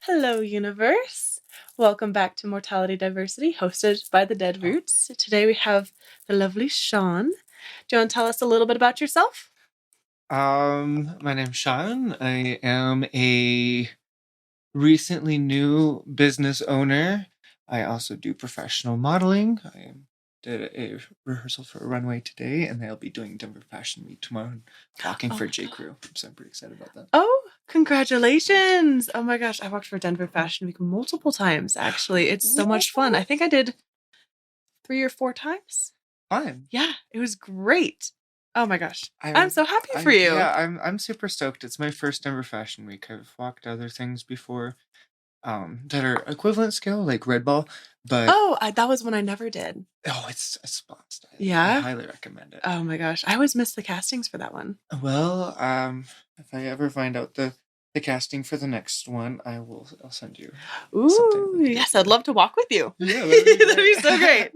Hello, universe. Welcome back to Mortality Diversity, hosted by the Dead Roots. Today we have the lovely Sean. Do you want to tell us a little bit about yourself? My name's Sean. I am a recently new business owner. I also do professional modeling. Did a rehearsal for a runway today, and I'll be doing Denver Fashion Week tomorrow and walking for J. Crew. So I'm pretty excited about that. Oh, congratulations. Oh my gosh, I walked for Denver Fashion Week multiple times, actually. It's so much fun. I think I did 3 or 4 times. Fun. Yeah, it was great. Oh my gosh. I'm so happy for you. Yeah, I'm super stoked. It's my first Denver Fashion Week. I've walked other things before. That are equivalent scale, like Red Ball, but that was one I never did. it's a blast. I Yeah? highly recommend it. Oh my gosh, I always miss the castings for that one. Well, if I ever find out the casting for the next one, I'll send you something. Ooh, yes, I'd love to walk with you. Yeah, That'd be so great.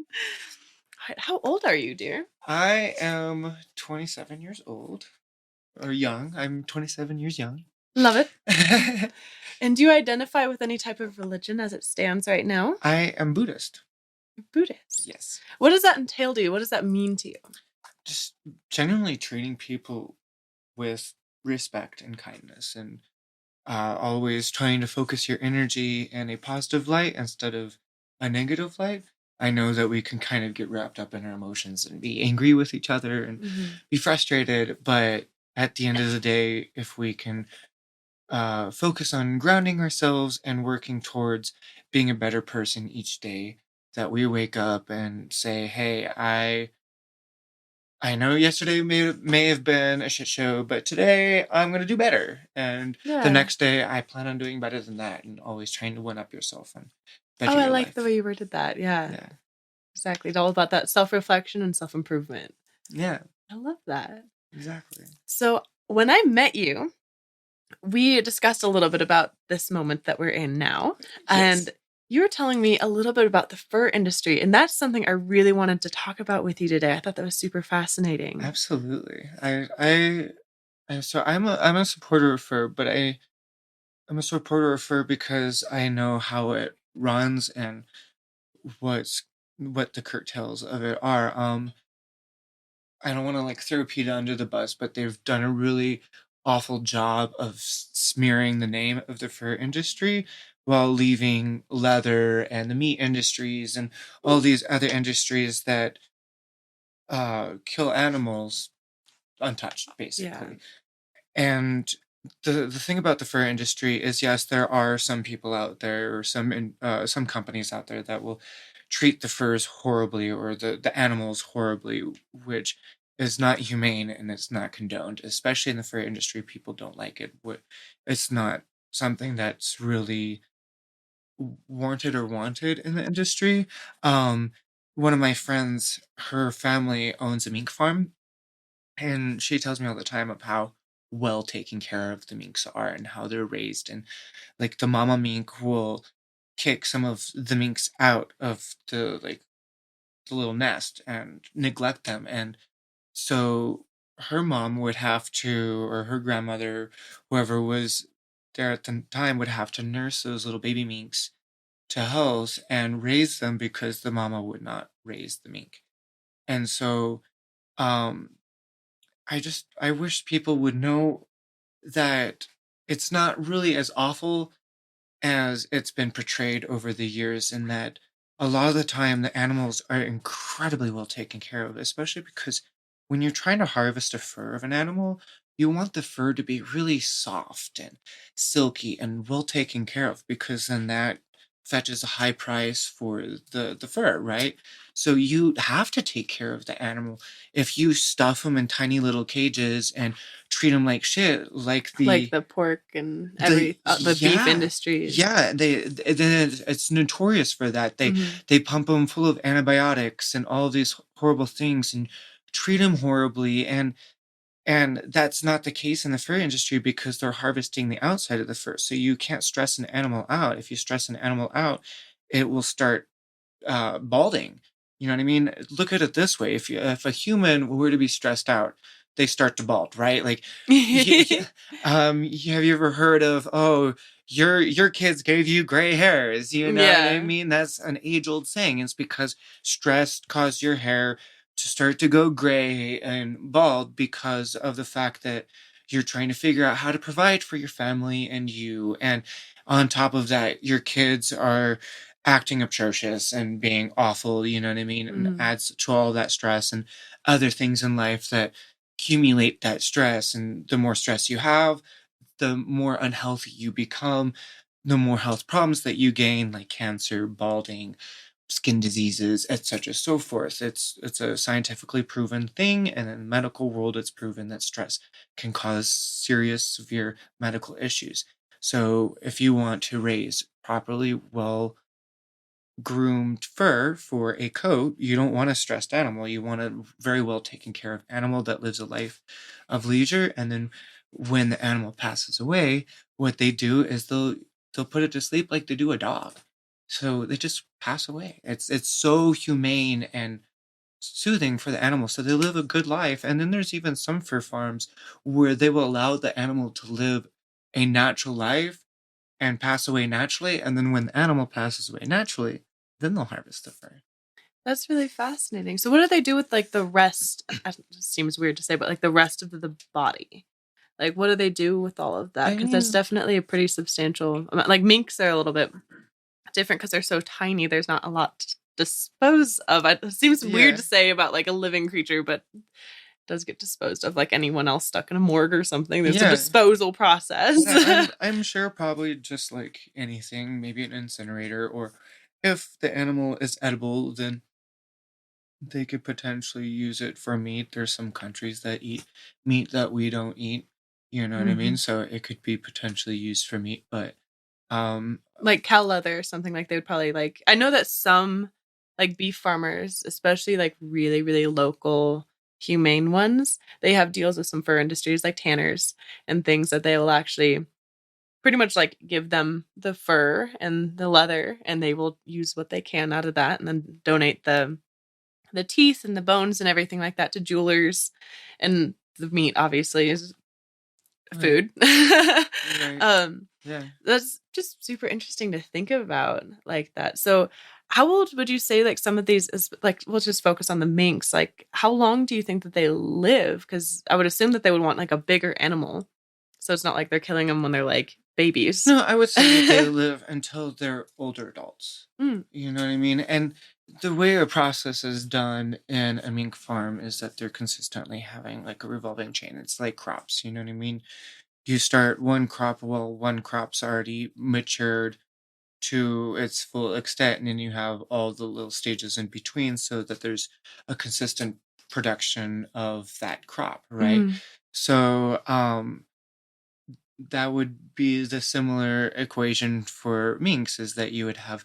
How old are you, dear? I am 27 years old, or young. I'm 27 years young. Love it. And do you identify with any type of religion as it stands right now? I am Buddhist. Buddhist? Yes. What does that entail to you? What does that mean to you? Just genuinely treating people with respect and kindness, and always trying to focus your energy in a positive light instead of a negative light. I know that we can kind of get wrapped up in our emotions and be angry with each other and be frustrated, but at the end of the day, if we can focus on grounding ourselves and working towards being a better person each day, that we wake up and say, hey, I know yesterday may have been a shit show, but today I'm going to do better. And the next day I plan on doing better than that, and always trying to one up yourself and better I your like life. the way you worded that. Yeah. Exactly. It's all about that self-reflection and self-improvement. Yeah. I love that. Exactly. So when I met you, we discussed a little bit about this moment that we're in now. Yes. And you were telling me a little bit about the fur industry, and that's something I really wanted to talk about with you today. I thought that was super fascinating. Absolutely. So I'm a supporter of fur, but I'm a supporter of fur because I know how it runs and what the curtails of it are. I don't want to like throw PETA under the bus, but they've done a really awful job of smearing the name of the fur industry while leaving leather and the meat industries and all these other industries that kill animals untouched, basically. Yeah. And the thing about the fur industry is, yes, there are some people out there or some companies out there that will treat the furs horribly or the animals horribly, which is not humane and it's not condoned, especially in the fur industry. People don't like it. It's not something that's really warranted or wanted in the industry. One of my friends, her family owns a mink farm, and she tells me all the time of how well taken care of the minks are and how they're raised. And like the mama mink will kick some of the minks out of the little nest and neglect them. And so her mom would have to, or her grandmother, whoever was there at the time, would have to nurse those little baby minks to health and raise them because the mama would not raise the mink. And so um I wish people would know that it's not really as awful as it's been portrayed over the years, and that a lot of the time the animals are incredibly well taken care of, especially because when you're trying to harvest a fur of an animal, you want the fur to be really soft and silky and well taken care of, because then that fetches a high price for the fur, right? So you have to take care of the animal. If you stuff them in tiny little cages and treat them like shit, like the pork and the beef industries. Yeah, it's notorious for that. They pump them full of antibiotics and all of these horrible things and treat them horribly, and that's not the case in the fur industry because they're harvesting the outside of the fur. So you can't stress an animal out. If you stress an animal out, it will start balding. You know what I mean? Look at it this way: if a human were to be stressed out, they start to bald, right? Like, have you ever heard of, oh, your kids gave you gray hairs? You know what I Yeah. mean? That's an age-old saying. It's because stress caused your hair to start to go gray and bald because of the fact that you're trying to figure out how to provide for your family and you. And on top of that, your kids are acting atrocious and being awful, you know what I mean? And Mm. adds to all that stress and other things in life that accumulate that stress. And the more stress you have, the more unhealthy you become, the more health problems that you gain, like cancer, balding, skin diseases, etc., so forth. It's a scientifically proven thing, and in the medical world, it's proven that stress can cause serious, severe medical issues. So, if you want to raise properly well groomed fur for a coat, you don't want a stressed animal. You want a very well taken care of animal that lives a life of leisure. And then when the animal passes away, what they do is they'll put it to sleep like they do a dog. So they just pass away. It's so humane and soothing for the animal. So they live a good life. And then there's even some fur farms where they will allow the animal to live a natural life and pass away naturally. And then when the animal passes away naturally, then they'll harvest the fur. That's really fascinating. So what do they do with like the rest? It seems weird to say, but like the rest of the body. Like what do they do with all of that? I Because that's mean, definitely a pretty substantial amount. Like minks are a little bit different because they're so tiny. There's not a lot to dispose of. It seems weird yeah, to say about like a living creature, but it does get disposed of like anyone else stuck in a morgue or something. There's a yeah, disposal process. yeah. I'm sure probably just like anything, maybe an incinerator, or if the animal is edible, then they could potentially use it for meat. There's some countries that eat meat that we don't eat. You know what I mean? Mhm. So it could be potentially used for meat, but um, Like cow leather or something like they would probably like I know that some like beef farmers, especially like really, really local humane ones, they have deals with some fur industries like tanners and things that they will actually pretty much like give them the fur and the leather and they will use what they can out of that and then donate the teeth and the bones and everything like that to jewelers and the meat obviously is right, food. right, um yeah. that's just super interesting to think about like that. So, how old would you say like some of these is like we'll just focus on the minks. Like how long do you think that they live? Cuz I would assume that they would want like a bigger animal. So it's not like they're killing them when they're like babies. No, I would say that they live until they're older adults. Mm, You know what I mean? And the way a process is done in a mink farm is that they're consistently having like a revolving chain. It's like crops, you know what I mean? You start one crop, well, one crop's already matured to its full extent, and then you have all the little stages in between so that there's a consistent production of that crop, right? mm, So, that would be the similar equation for minks is that you would have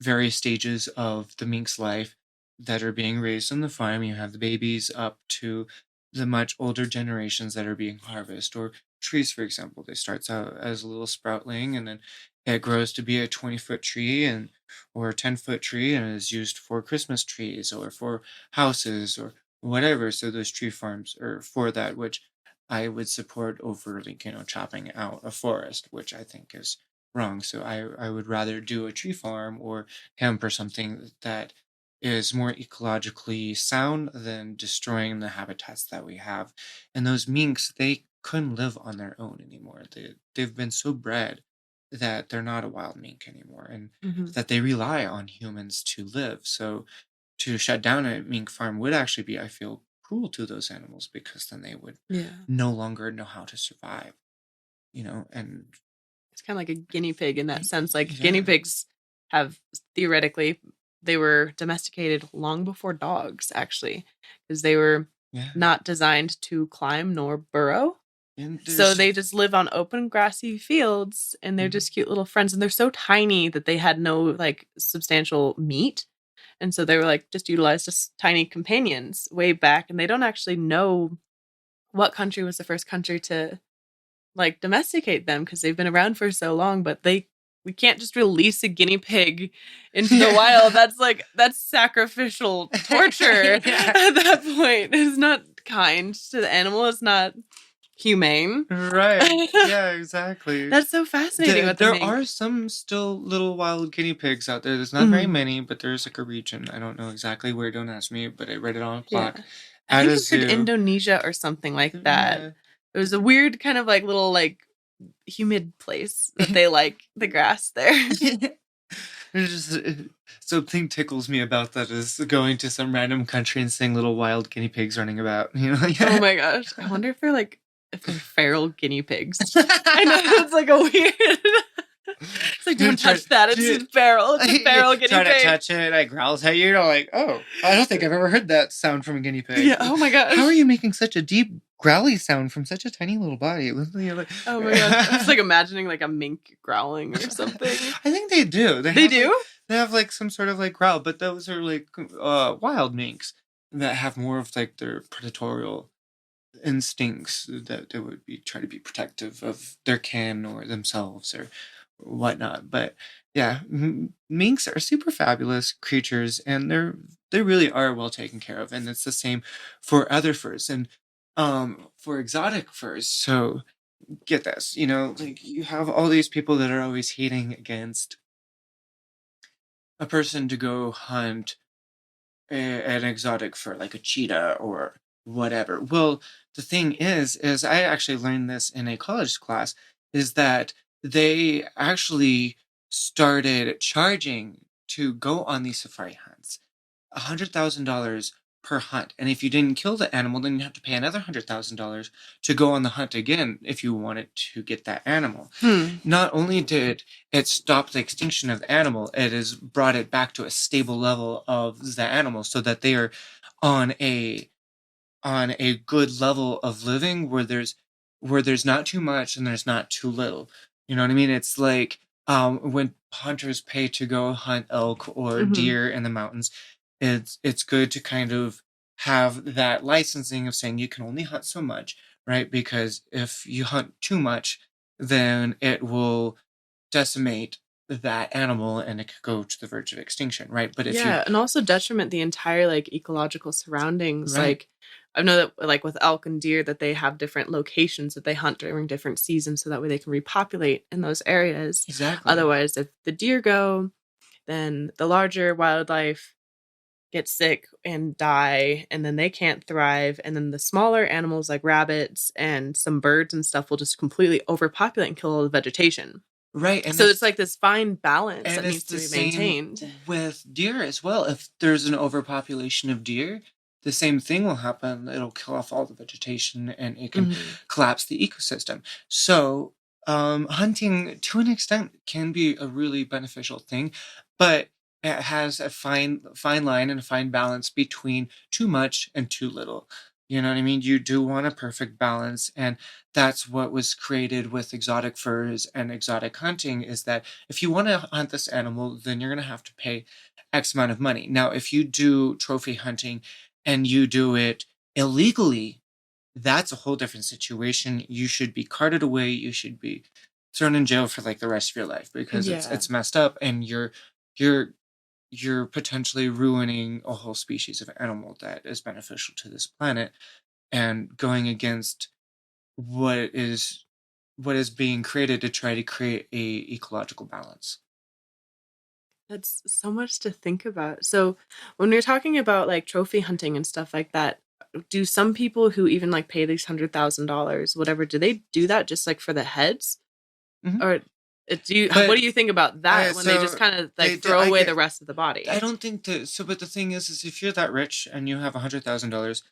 various stages of the mink's life that are being raised on the farm. You have the babies up to the much older generations that are being harvested, or trees, for example. They starts out as a little sproutling and then it grows to be a 20-foot tree and or a 10-foot tree and is used for Christmas trees or for houses or whatever. So those tree farms are for that, which I would support over like, chopping out a forest, which I think is wrong. So I would rather do a tree farm or hemp or something that is more ecologically sound than destroying the habitats that we have. And those minks, they couldn't live on their own anymore. They've been so bred that they're not a wild mink anymore and mhm. that they rely on humans to live. So to shut down a mink farm would actually be, I feel, cruel to those animals because then they would Yeah. no longer know how to survive, and It's kind of like a guinea pig in that sense. Like guinea yeah, pigs have theoretically they were domesticated long before dogs actually because they were yeah. not designed to climb nor burrow. And So there's they just live on open grassy fields and they're mhm, just cute little friends and they're so tiny that they had no like substantial meat. And so they were like just utilized as tiny companions way back and they don't actually know what country was the first country to like domesticate them because they've been around for so long, but we can't just release a guinea pig into the wild. yeah. That's sacrificial torture at Yeah. that point. It's not kind to the animal is not humane. Right. Yeah, exactly. That's so fascinating with the There mink. are some still little wild guinea pigs out there. There's not very Mhm. many, but there's like a region. I don't know exactly where, don't ask me, but I read it on a Yeah. plaque I at think a I've heard zoo. Indonesia or something like that. Yeah. It was a weird kind of like little like humid place that they like the grass there. There's just something tickles me about that is going to some random country and seeing little wild guinea pigs running about. Oh my gosh. I wonder if they're feral guinea pigs. I know that's like a weird It's like don't touch that. It's just feral. It's a feral guinea Try to pig. touch it, it growls at you. You're like, oh, I don't think I've ever heard that sound from a guinea pig. Yeah. Oh my gosh. How are you making such a deep growly sound from such a tiny little body? You're like, Oh my gosh. I was like imagining like a mink growling or something. I think they do. They do? They have like some sort of like growl, but those are like wild minks that have more of like their predatorial instincts that they would be try to be protective of their kin or themselves or whatnot. But yeah, minks are super fabulous creatures, and they really are well taken care of, and it's the same for other furs and for exotic furs. So get this, like you have all these people that are always hating against a person to go hunt an exotic fur like a cheetah or whatever. Well, the thing is I actually learned this in a college class, is that they actually started charging to go on these safari hunts $100,000 per hunt. And if you didn't kill the animal, then you have to pay another $100,000 to go on the hunt again if you wanted to get that animal. Not only did it stop the extinction of the animal, it has brought it back to a stable level of the animal so that they are on a good level of living where there's not too much and there's not too little. You know what I mean? It's like when hunters pay to go hunt elk or deer in the mountains, it's good to kind of have that licensing of saying you can only hunt so much, right? Because if you hunt too much, then it will decimate that animal and it could go to the verge of extinction, right? But if you and also detriment the entire like ecological surroundings. right, Like I know that like with elk and deer that they have different locations that they hunt during different seasons so that way they can repopulate in those areas. exactly. Otherwise, if the deer go, then the larger wildlife get sick and die and then they can't thrive and then the smaller animals like rabbits and some birds and stuff will just completely overpopulate and kill all the vegetation. Right, and So it's like this fine balance and that it's needs to the be same maintained. with deer as well. If there's an overpopulation of deer, the same thing will happen. It'll kill off all the vegetation and it can collapse the ecosystem. So, hunting to an extent can be a really beneficial thing, but it has a fine line and a fine balance between too much and too little. You know what I mean? You do want a perfect balance, and that's what was created with exotic furs and exotic hunting, is that if you want to hunt this animal, then you're going to have to pay X amount of money. Now, if you do trophy hunting and you do it illegally, that's a whole different situation. You should be carted away. You should be thrown in jail for like the rest of your life because Yeah. it's messed up, and you're potentially ruining a whole species of animal that is beneficial to this planet and going against what is being created to try to create a ecological balance. That's so much to think about. So, when you're talking about like trophy hunting and stuff like that, do some people who even like pay these $100,000, whatever, do they do that just like for the heads? Mhm. Or But what do you think about that when they just so kind of they like do, throw I away get. the rest of the body? I don't think that. So, but the thing is if you're that rich and you have $100,000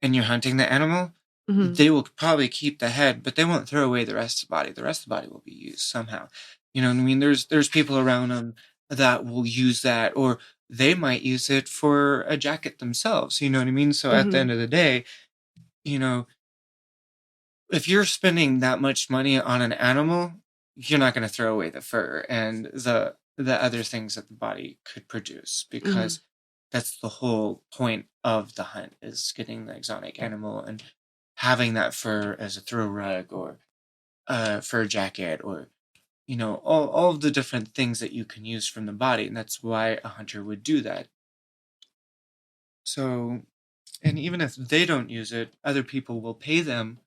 and you're hunting the animal, Mhm. they will probably keep the head, but they won't throw away the rest of the body. The rest of the body will be used somehow. You know what I mean? There's people around them that will use that, or they might use it for a jacket themselves. You know what I mean? So at the Mhm. end of the day, you know, if you're spending that much money on an animal, you're not going to throw away the fur and the other things that the body could produce, Mhm. because that's the whole point of the hunt, is getting the exotic animal and having that fur as a throw rug or a fur jacket, or all of the different things that you can use from the body, and that's why a hunter would do that. So And even if they don't use it, other people will pay them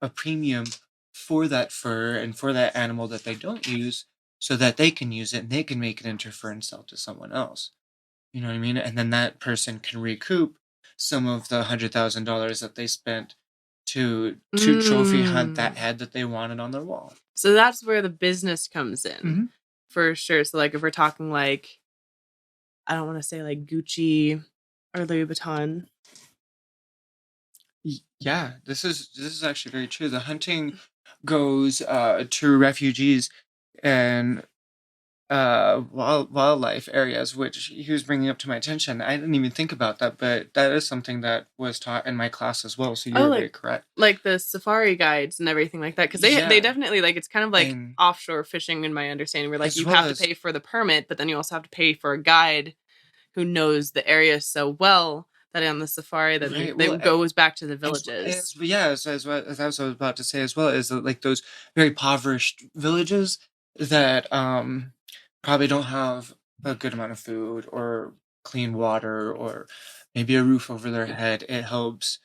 a premium for that fur and for that animal that they don't use so that they can use it and they can make it into fur and sell to someone else. You know what I mean? And then that person can recoup some of the $100,000 that they spent to trophy hunt that head that they wanted on their wall. So that's where the business comes in. Mhm. For sure. So like if we're talking like, I don't want to say like Gucci or Louis Vuitton. Yeah, this is actually very true. The hunting goes to refugees and wildlife areas, which he was bringing up to my attention. I didn't even think about that, but that is something that was taught in my class as well. So you're very correct. Like the safari guides and everything like that, because they definitely like it's kind of like offshore fishing in my understanding, where like you have to pay for the permit, but then you also have to pay for a guide who knows the area so well that on the safari that they goes back to the villages. As what I was about to say as well, is that, like, those very impoverished villages that probably don't have a good amount of food or clean water or maybe a roof over their head. It helps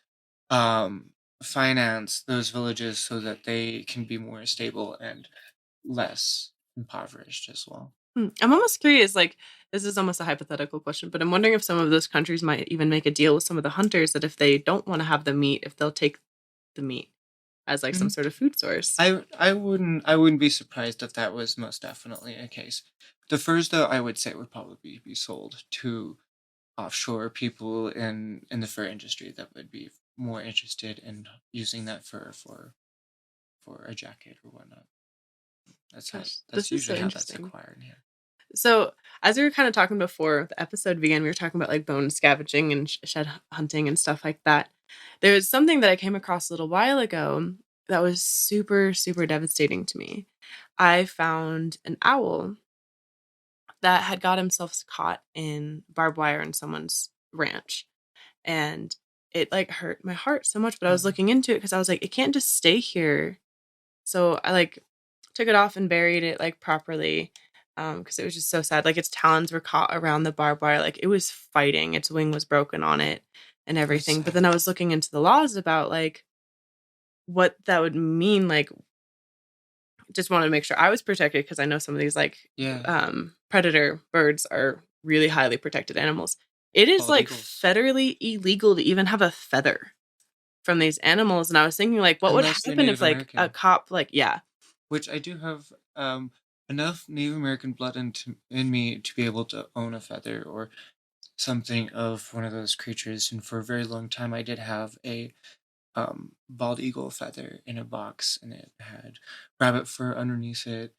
finance those villages so that they can be more stable and less impoverished as well. I'm almost curious, like, this is almost a hypothetical question, but I'm wondering if some of those countries might even make a deal with some of the hunters that if they don't want to have the meat, if they'll take the meat as like some sort of food source. I wouldn't be surprised if that was most definitely a case. The furs, though, I would say would probably be sold to offshore people in the fur industry that would be more interested in using that fur for a jacket or whatnot. That's usually how that's acquired here. So, as we were kind of talking before the episode began, we were talking about like bone scavenging and shed hunting and stuff like that. There's something that I came across a little while ago that was super, super devastating to me. I found an owl that had got himself caught in barbed wire in someone's ranch. And it like hurt my heart so much, but I was looking into it because I was like, it can't just stay here. So I like took it off and buried it like properly. Because it was just so sad. Like its talons were caught around the barbed wire. Like it was fighting. Its wing was broken on it and everything. But then I was looking into the laws about like what that would mean. Like, just wanted to make sure I was protected because I know some of these like predator birds are really highly protected animals. It is like federally illegal to even have a feather from these animals. And I was thinking like, what would happen if like a cop like which I do have enough Native American blood in me to be able to own a feather or something of one of those creatures. And for a very long time, I did have a bald eagle feather in a box, and it had rabbit fur underneath it.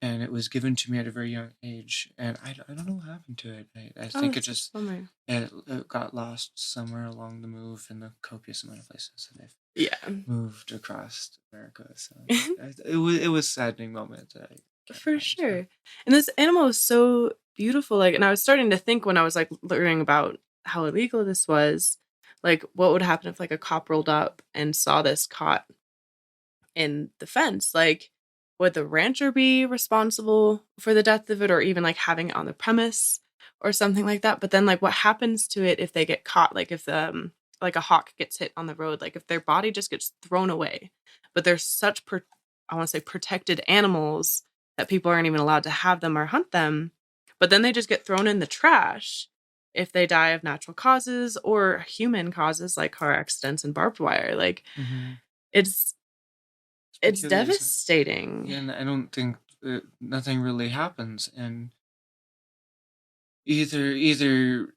And it was given to me at a very young age, and I don't know what happened to it. I think it just it got lost somewhere along the move in the copious amount of places that I've moved across America. So it was a saddening moment. For sure. And this animal was so beautiful. Like, and I was starting to think when I was like learning about how illegal this was, like what would happen if like a cop rolled up and saw this caught in the fence? Like, would the rancher be responsible for the death of it, or even like having it on the premise or something like that? But then like what happens to it if they get caught? Like if like a hawk gets hit on the road, like if their body just gets thrown away, but they're such I want to say protected animals that people aren't even allowed to have them or hunt them, but then they just get thrown in the trash if they die of natural causes or human causes like car accidents and barbed wire. Like it's devastating. Yeah, and I don't think nothing really happens, and either the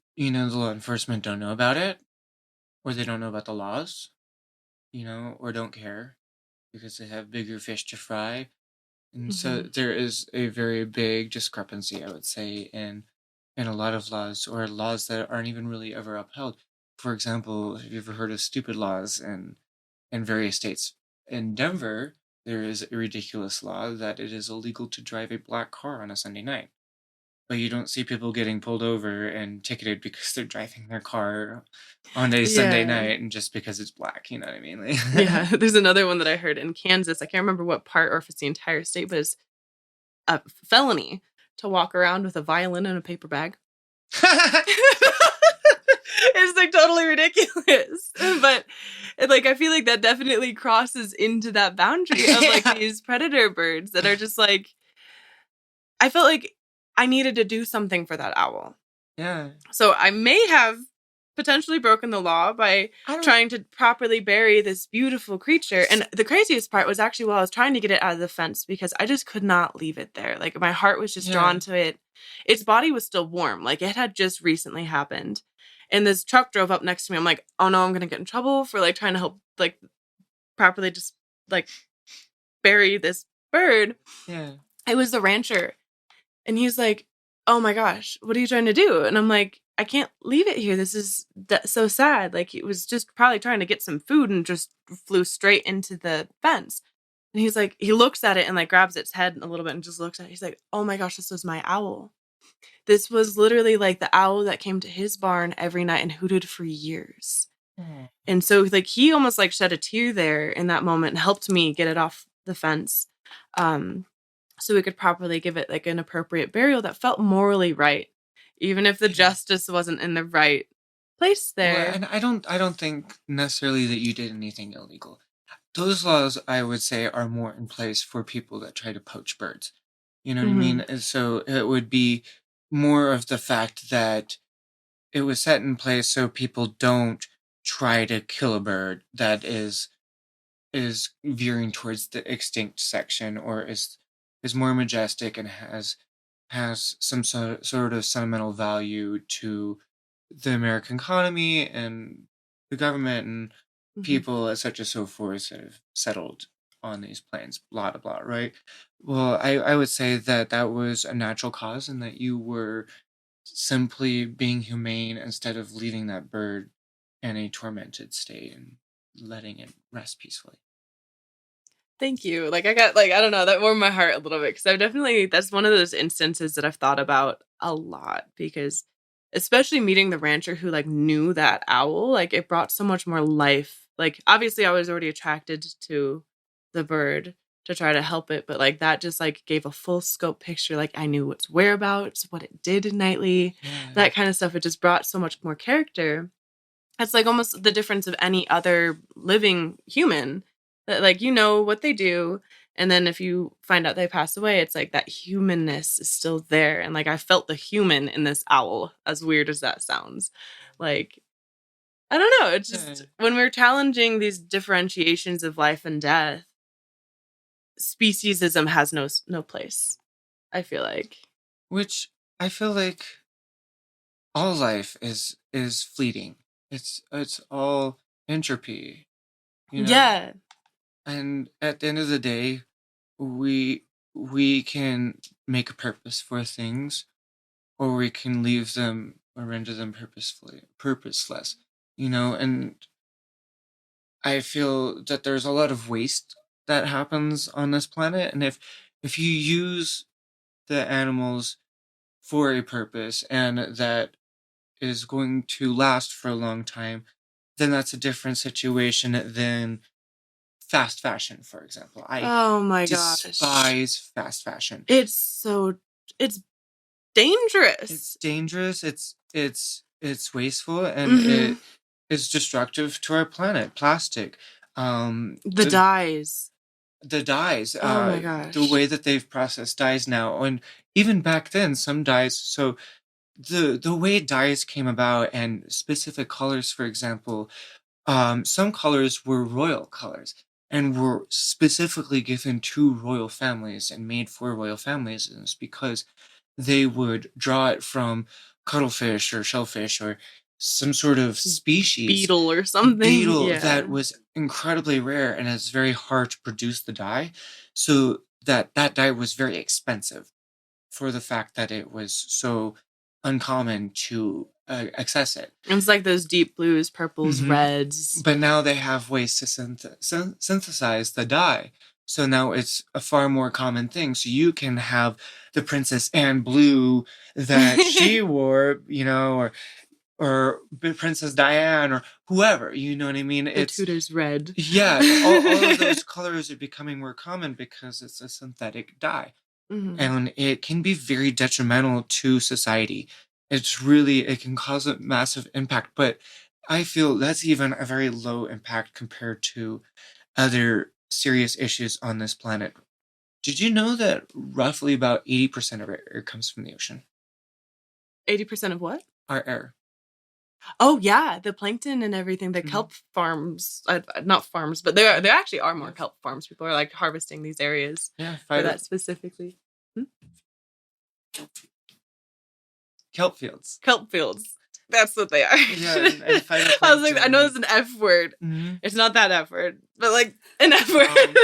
law enforcement don't know about it, or they don't know about the laws, or don't care because they have bigger fish to fry. And so there is a very big discrepancy, I would say, in a lot of laws, or laws that aren't even really ever upheld. For example, have you ever heard of stupid laws in various states? In Denver, there is a ridiculous law that it is illegal to drive a black car on a Sunday night. But you don't see people getting pulled over and ticketed because they're driving their car on a Sunday night and just because it's black, you know what I mean? Yeah, there's another one that I heard in Kansas. I can't remember what part or if it's the entire state, but it's a felony to walk around with a violin in a paper bag. It's like totally ridiculous. But like I feel like that definitely crosses into that boundary of like these predator birds that are just like I felt like I needed to do something for that owl. Yeah. So I may have potentially broken the law by trying to properly bury this beautiful creature. And the craziest part was actually while I was trying to get it out of the fence because I just could not leave it there. Like my heart was just drawn to it. Its body was still warm. Like it had just recently happened. And this truck drove up next to me. I'm like, oh no, I'm going to get in trouble for like trying to help like properly just like bury this bird. Yeah. It was the rancher. And he's like, oh my gosh, what are you trying to do? And I'm like, I can't leave it here. This is so sad. Like he was just probably trying to get some food and just flew straight into the fence. And he's like, he looks at it and like grabs its head a little bit and just looks at it. He's like, oh my gosh, this was my owl. This was literally like the owl that came to his barn every night and hooted for years. And so like he almost like shed a tear there in that moment and helped me get it off the fence. So we could properly give it like an appropriate burial that felt morally right, even if the justice wasn't in the right place there. Well, and I don't think necessarily that you did anything illegal. Those laws, I would say, are more in place for people that try to poach birds. You know what I mean? And so it would be more of the fact that it was set in place so people don't try to kill a bird that is veering towards the extinct section or is more majestic and has some sort of sentimental value to the American economy and the government and people as such and so forth that have settled on these plains, blah, blah, blah, right? Well, I would say that that was a natural cause and that you were simply being humane instead of leaving that bird in a tormented state and letting it rest peacefully. Thank you. Like I got like, I don't know, that warmed my heart a little bit because I've definitely, that's one of those instances that I've thought about a lot because especially meeting the rancher who like knew that owl, like it brought so much more life. Like obviously I was already attracted to the bird to try to help it, but like that just like gave a full scope picture. Like I knew its whereabouts, what it did nightly, that kind of stuff. It just brought so much more character. It's like almost the difference of any other living human that like, you know what they do. And then if you find out they pass away, it's like that humanness is still there. And like, I felt the human in this owl, as weird as that sounds. Like, I don't know. It's just when we're challenging these differentiations of life and death, speciesism has no place, I feel like. Which I feel like all life is fleeting. It's all entropy. You know? Yeah. And at the end of the day, we can make a purpose for things, or we can leave them or render them purposeless. You know, and I feel that there's a lot of waste that happens on this planet, and if you use the animals for a purpose and that is going to last for a long time, then that's a different situation than fast fashion, for example. Oh my gosh. Despise fast fashion. It's dangerous. It's dangerous. It's wasteful, and it is destructive to our planet. Plastic, the dyes. The dyes. Oh my gosh. The way that they've processed dyes now, and even back then, some dyes. So the way dyes came about, and specific colors, for example, some colors were royal colors and were specifically given to royal families and made for royal families, and it's because they would draw it from cuttlefish or shellfish or some sort of species beetle or something that was incredibly rare, and it's very hard to produce the dye, so that dye was very expensive for the fact that it was so uncommon to access it. It's like those deep blues, purples, reds. But now they have ways to synthesize the dye. So now it's a far more common thing. So you can have the Princess Anne blue that she wore, you know, or Princess Diane or whoever, you know what I mean? It's Tudor's red. Yeah, all of those colors are becoming more common because it's a synthetic dye. And it can be very detrimental to society. it can cause a massive impact. But I feel that's even a very low impact compared to other serious issues on this planet. Did you know that roughly about 80% of our air comes from the ocean? 80% of what? Our air. Oh yeah, the plankton and everything. The kelp farms, not farms, but there actually are more kelp farms. People are like harvesting these areas for that specifically. Kelp fields. Kelp fields. That's what they are. Yeah, and I was like, I know it's an F word. Mm-hmm. It's not that F word, but like an F word.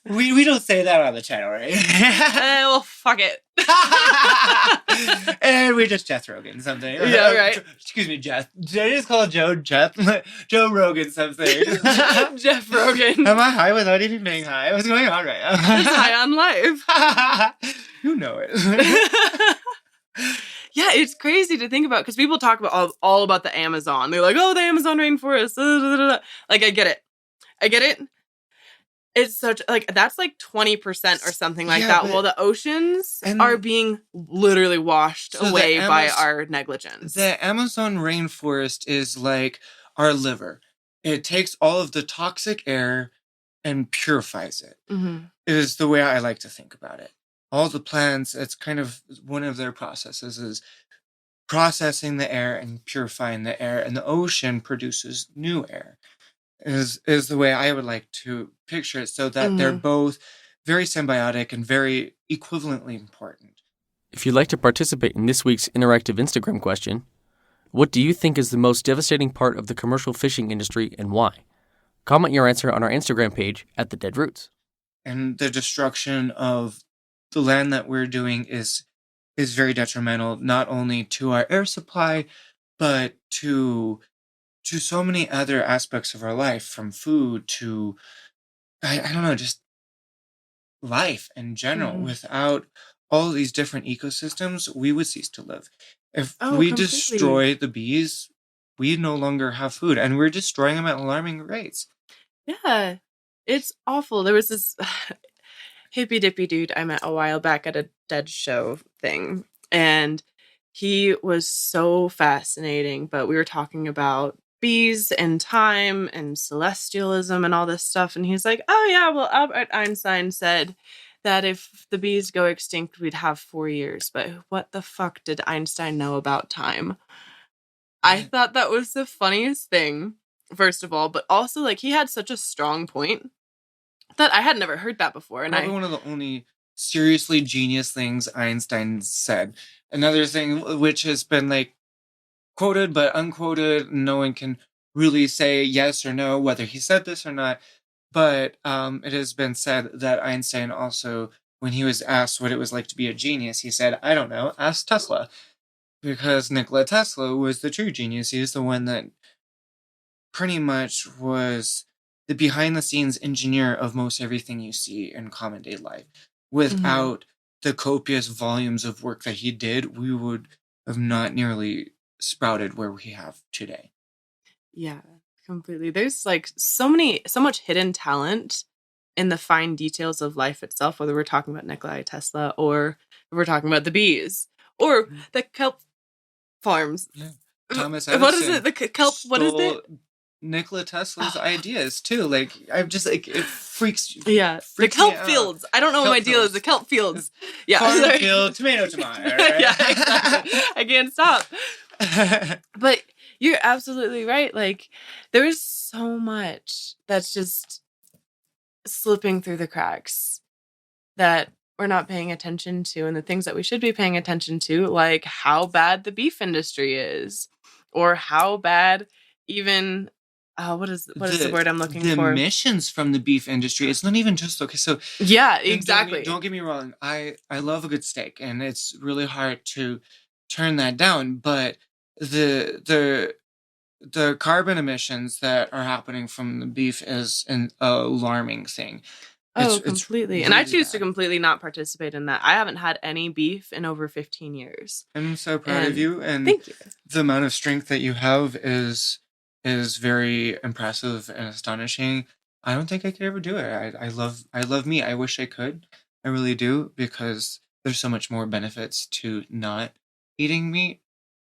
we don't say that on the channel, right? Well, fuck it. And we just Jeff Rogan something. Yeah, right. Excuse me, Jeff. Did I just call Joe Rogan something? Jeff Rogan. Am I high without even being high? What's going on right now? It's high on life. You know it. Yeah, it's crazy to think about because people talk about all about the Amazon. They're like, oh, the Amazon rainforest. Like, I get it. It's such like that's like 20% or something like that. Well, the oceans are being literally washed away by our negligence. The Amazon rainforest is like our liver. It takes all of the toxic air and purifies it. Mm-hmm. It is the way I like to think about it. All the plants, it's kind of one of their processes is processing the air and purifying the air, and the ocean produces new air. Is the way I would like to picture it, so that they're both very symbiotic and very equivalently important. If you'd like to participate in this week's interactive Instagram question, what do you think is the most devastating part of the commercial fishing industry and why? Comment your answer on our Instagram page at The Dead Roots. And the destruction of the land that we're doing is very detrimental, not only to our air supply, but to so many other aspects of our life, from food to, I don't know, just life in general. Without all these different ecosystems, we would cease to live. If we completely destroy the bees, we no longer have food, and we're destroying them at alarming rates. Yeah, it's awful. There was this hippy dippy dude I met a while back at a dead show thing, and he was so fascinating, but we were talking about bees and time and celestialism and all this stuff, and he's like, oh yeah, well, Albert Einstein said that if the bees go extinct, we'd have 4 years. But what the fuck did Einstein know about time? I thought that was the funniest thing, first of all, but also like he had such a strong point that I had never heard that before. And probably one of the only seriously genius things Einstein said. Another thing which has been like quoted but unquoted, no one can really say yes or no whether he said this or not. But it has been said that Einstein also, when he was asked what it was like to be a genius, he said, I don't know, ask Tesla. Because Nikola Tesla was the true genius. He was the one that pretty much was the behind-the-scenes engineer of most everything you see in common day life. Without the copious volumes of work that he did, we would have not nearly sprouted where we have today. Yeah. Completely. There's like so much hidden talent in the fine details of life itself, whether we're talking about Nikola Tesla or we're talking about the bees or the kelp farms. Yeah. Thomas Edison. What is it? The kelp, what is it? Nikola Tesla's ideas too. Like, I'm just like, it freaks. Yeah. Freaks the kelp fields. I don't know what my deal is. The kelp fields. Yeah. Farm field, tomato. Right? Yeah, exactly. I can't stop. But you're absolutely right. Like, there's so much that's just slipping through the cracks that we're not paying attention to, and the things that we should be paying attention to, like how bad the beef industry is, or how bad even what is the word I'm looking for? The emissions from the beef industry. It's not even just so. Yeah, exactly. Don't get me wrong. I love a good steak, and it's really hard to turn that down. But the carbon emissions that are happening from the beef is an alarming thing. Completely. Really, and I choose to completely not participate in that. I haven't had any beef in over 15 years. I'm so proud of you. And thank you. The amount of strength that you have is very impressive and astonishing. I don't think I could ever do it. I love meat. I wish I could. I really do, because there's so much more benefits to not eating meat.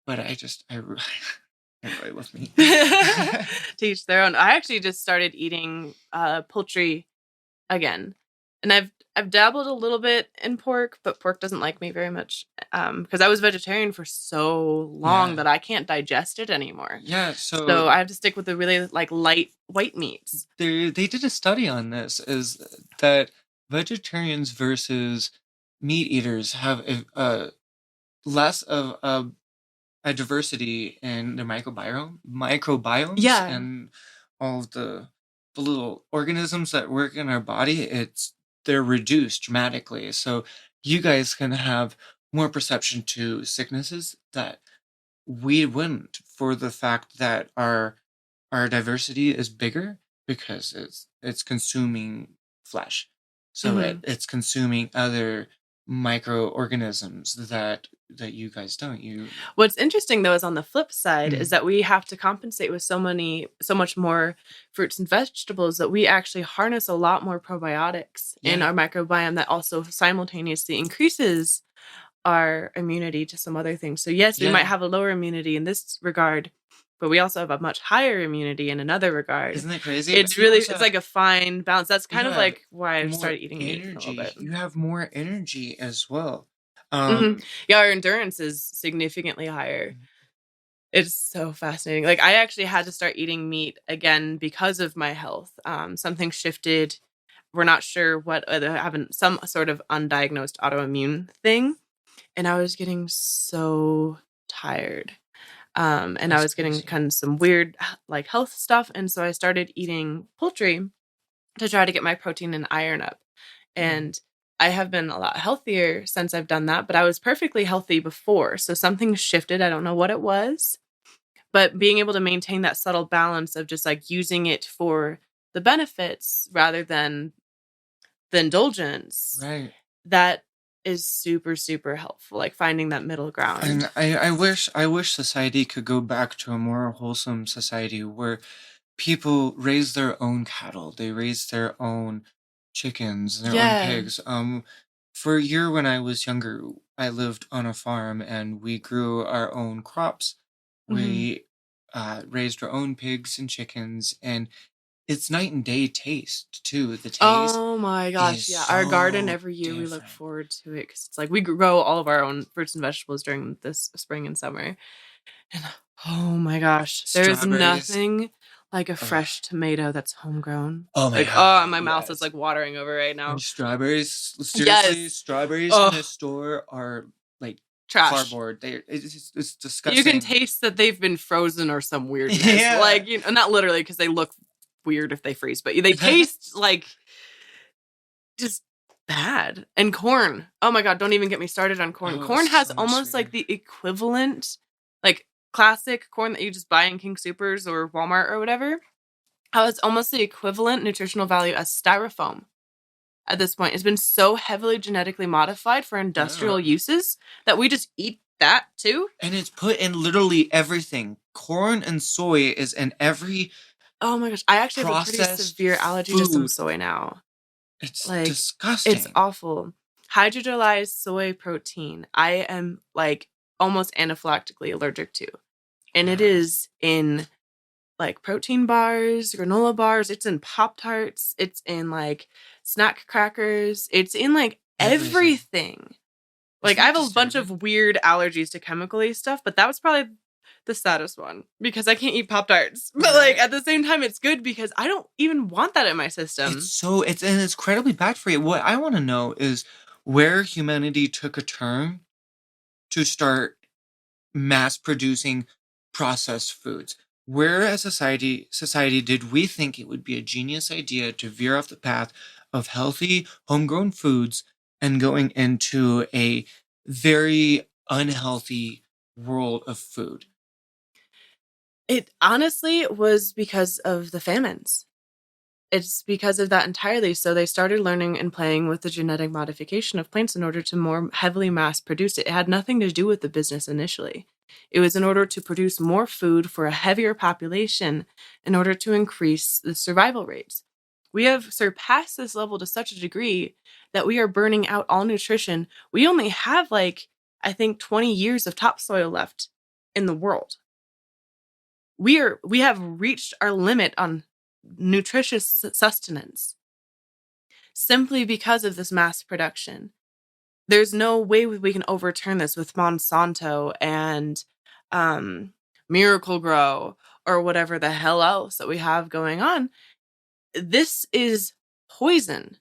But I really love meat. To each their own. I actually just started eating poultry again, and I've dabbled a little bit in pork, but pork doesn't like me very much because I was vegetarian for so long that I can't digest it anymore. Yeah, So I have to stick with the really like light white meats. They did a study on this, is that vegetarians versus meat eaters have less of a diversity in their microbiomes, Yeah. and all of the little organisms that work in our body. They're reduced dramatically. So you guys can have more perception to sicknesses that we wouldn't, for the fact that our diversity is bigger, because it's consuming flesh. So it's consuming other microorganisms that you guys don't. What's interesting though is on the flip side is that we have to compensate with so much more fruits and vegetables that we actually harness a lot more probiotics in our microbiome that also simultaneously increases our immunity to some other things. So yes, we might have a lower immunity in this regard, but we also have a much higher immunity in another regard. Isn't that crazy? It's like a fine balance. That's kind of like why I started eating meat a little bit. You have more energy as well. Yeah, our endurance is significantly higher. It's so fascinating. Like I actually had to start eating meat again because of my health. Something shifted. We're not sure what, having some sort of undiagnosed autoimmune thing. And I was getting so tired. And I was getting kind of some weird like health stuff. And so I started eating poultry to try to get my protein and iron up. And I have been a lot healthier since I've done that, but I was perfectly healthy before. So something shifted. I don't know what it was, but being able to maintain that subtle balance of just like using it for the benefits rather than the indulgence. Right. That is super, super helpful. Like finding that middle ground. And I wish society could go back to a more wholesome society where people raise their own cattle. They raise their own chickens, their own pigs. For a year when I was younger, I lived on a farm and we grew our own crops. We raised our own pigs and chickens, and it's night and day taste too. The taste. Oh my gosh. Yeah. Our garden every year we look forward to it because it's like we grow all of our own fruits and vegetables during this spring and summer. And oh my gosh, there's nothing like a fresh tomato that's homegrown. Oh my god! Oh, my mouth is like watering over right now. And strawberries, seriously, strawberries in the store are like trash. Cardboard. It's disgusting. You can taste that they've been frozen or some weirdness. Like not literally because they look weird if they freeze, but they taste like just bad. And corn. Oh my god! Don't even get me started on corn. Corn has almost like the equivalent, like classic corn that you just buy in King Supers or Walmart or whatever. How it's almost the equivalent nutritional value as styrofoam. At this point, it's been so heavily genetically modified for industrial uses that we just eat that too. And it's put in literally everything. Corn and soy is in every. Oh my gosh! I actually have a pretty severe allergy to some soy now. It's like disgusting. It's awful. Hydrolyzed soy protein. I am like almost anaphylactically allergic to, and it is in like protein bars, granola bars. It's in Pop-Tarts. It's in like snack crackers. It's in like everything. Like I have a bunch of weird allergies to chemically stuff, but that was probably the saddest one because I can't eat Pop-Tarts. But like at the same time, it's good because I don't even want that in my system. It's incredibly bad for you. What I want to know is where humanity took a turn to start mass producing processed foods. Where as society did we think it would be a genius idea to veer off the path of healthy homegrown foods and going into a very unhealthy world of food? It honestly was because of the famines. It's because of that entirely. So they started learning and playing with the genetic modification of plants in order to more heavily mass produce it. It had nothing to do with the business initially. It was in order to produce more food for a heavier population in order to increase the survival rates. We have surpassed this level to such a degree that we are burning out all nutrition. We only have I think 20 years of topsoil left in the world. We have reached our limit on nutritious sustenance simply because of this mass production. There's no way we can overturn this with Monsanto and Miracle Grow or whatever the hell else that we have going on. This is poison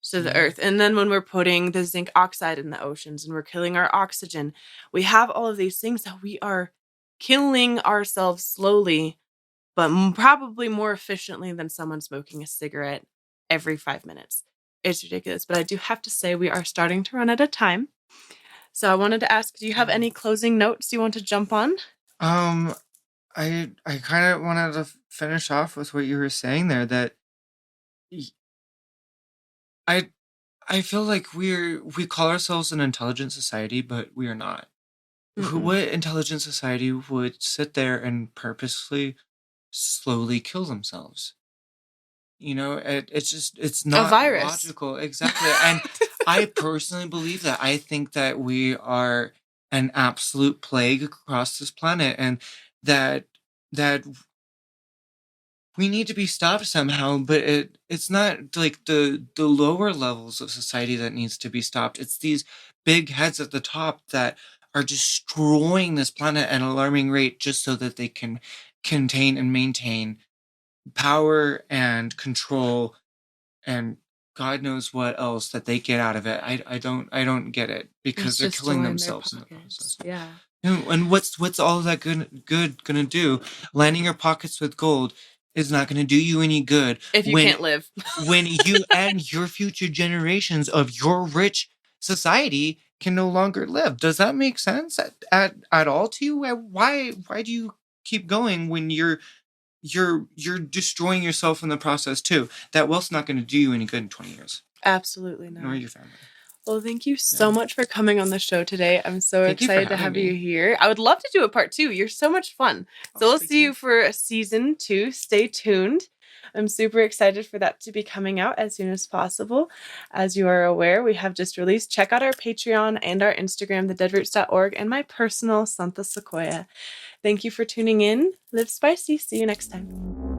to the earth. And then when we're putting the zinc oxide in the oceans and we're killing our oxygen, we have all of these things that we are killing ourselves slowly, but probably more efficiently than someone smoking a cigarette every 5 minutes. It's ridiculous. But I do have to say we are starting to run out of time. So I wanted to ask, do you have any closing notes you want to jump on? I kind of wanted to finish off with what you were saying there, that I feel like we call ourselves an intelligent society, but we are not. What intelligent society would sit there and purposely slowly kill themselves? It's not a virus. Logical. Exactly. And I personally believe that. I think that we are an absolute plague across this planet, and that we need to be stopped somehow. But it's not like the lower levels of society that needs to be stopped. It's these big heads at the top that are destroying this planet at an alarming rate just so that they can contain and maintain power and control and God knows what else that they get out of it. I don't get it, because they're killing themselves in the process. Yeah. And what's all that good gonna do? Lining your pockets with gold is not gonna do you any good if you can't live. when you and your future generations of your rich society can no longer live. Does that make sense at all to you? Why do you keep going when you're destroying yourself in the process too? That wealth's not going to do you any good in 20 years. Absolutely not. Nor your family. Well, thank you so much for coming on the show today. I'm so excited to have you here. I would love to do a part 2. You're so much fun. So we'll see you for season 2. Stay tuned. I'm super excited for that to be coming out as soon as possible. As you are aware, we have just released. Check out our Patreon and our Instagram, thedeadroots.org, and my personal, Santa Sequoia. Thank you for tuning in. Live spicy. See you next time.